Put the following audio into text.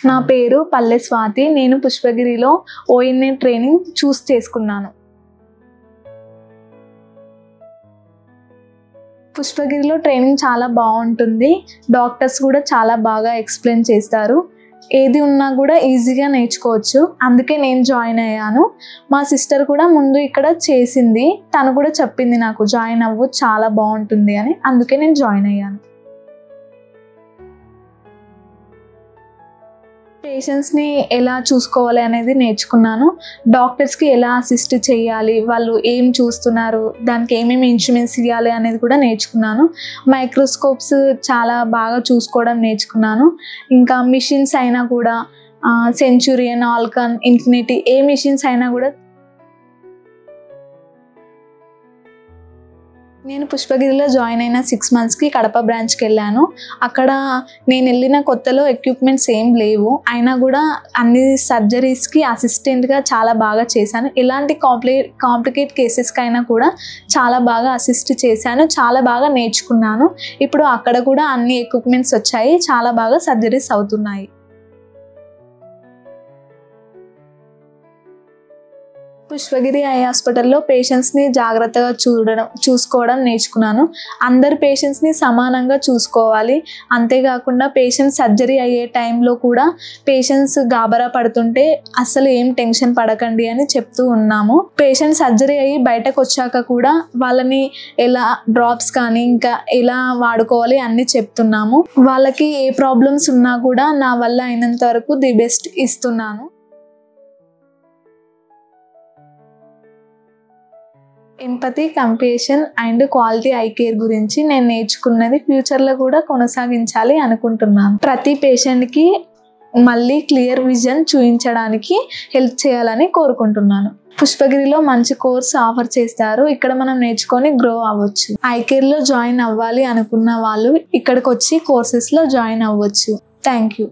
నా పేరు పల్లె స్వాతి. నేను పుష్పగిరిలో ONA ట్రైనింగ్ చూస్ చేసుకున్నాను. పుష్పగిరిలో ట్రైనింగ్ చాలా బాగుంటుంది. డాక్టర్స్ కూడా చాలా బాగా ఎక్స్ప్లెయిన్ చేస్తారు. ఏది ఉన్నా కూడా ఈజీగా నేర్చుకోవచ్చు. అందుకే నేను జాయిన్ అయ్యాను. మా సిస్టర్ కూడా ముందు ఇక్కడ చేసింది. తను కూడా చెప్పింది నాకు జాయిన్ అవ్వు, చాలా బాగుంటుంది అని. అందుకే నేను జాయిన్ అయ్యాను. పేషెంట్స్ని ఎలా చూసుకోవాలి అనేది నేర్చుకున్నాను. డాక్టర్స్కి ఎలా అసిస్ట్ చేయాలి, వాళ్ళు ఏం చూస్తున్నారు, దానికి ఏమేమి ఇన్స్ట్రుమెంట్స్ ఇవ్వాలి అనేది కూడా నేర్చుకున్నాను. మైక్రోస్కోప్స్ చాలా బాగా చూసుకోవడం నేర్చుకున్నాను. ఇంకా మిషన్స్ అయినా కూడా సెంచురియన్, ఆల్కాన్, ఇన్ఫినిటీ ఏ మిషన్స్ అయినా కూడా నేను పుష్పగిరిలో జాయిన్ అయిన 6 monthsకి కడప బ్రాంచ్కి వెళ్ళాను. అక్కడ నేను వెళ్ళిన కొత్తలో ఎక్విప్మెంట్స్ ఏం లేవు. అయినా కూడా అన్ని సర్జరీస్కి అసిస్టెంట్గా చాలా బాగా చేశాను. ఎలాంటి కాంప్లికేట్ కేసెస్కైనా కూడా చాలా బాగా అసిస్ట్ చేశాను. చాలా బాగా నేర్చుకున్నాను. ఇప్పుడు అక్కడ కూడా అన్ని ఎక్విప్మెంట్స్ వచ్చాయి. చాలా బాగా సర్జరీస్ అవుతున్నాయి. పుష్పగిరి ఐ హాస్పిటల్లో పేషెంట్స్ని జాగ్రత్తగా చూసుకోవడం నేర్చుకున్నాను. అందరు పేషెంట్స్ని సమానంగా చూసుకోవాలి. అంతేకాకుండా పేషెంట్స్ సర్జరీ అయ్యే టైంలో కూడా పేషెంట్స్ గాబరా పడుతుంటే అస్సలు ఏం టెన్షన్ పడకండి అని చెప్తూ ఉన్నాము. పేషెంట్ సర్జరీ అయ్యి బయటకు వచ్చాక కూడా వాళ్ళని ఎలా డ్రాప్స్ కానీ ఇంకా ఎలా వాడుకోవాలి అన్నీ చెప్తున్నాము. వాళ్ళకి ఏ ప్రాబ్లమ్స్ ఉన్నా కూడా నా వల్ల అయినంత వరకు ది బెస్ట్ ఇస్తున్నాను. Empathy, compassion and quality I care గురించి నేను నేర్చుకున్నది ఫ్యూచర్లో కూడా కొనసాగించాలి అనుకుంటున్నాను. ప్రతి పేషెంట్కి మళ్ళీ క్లియర్ విజన్ చూపించడానికి హెల్ప్ చేయాలని కోరుకుంటున్నాను. పుష్పగిరిలో మంచి కోర్స్ ఆఫర్ చేస్తారు. ఇక్కడ మనం నేర్చుకొని గ్రో అవ్వచ్చు. ఐ కేర్లో జాయిన్ అవ్వాలి అనుకున్న వాళ్ళు ఇక్కడికి వచ్చి కోర్సెస్లో జాయిన్ అవ్వచ్చు. Thank you.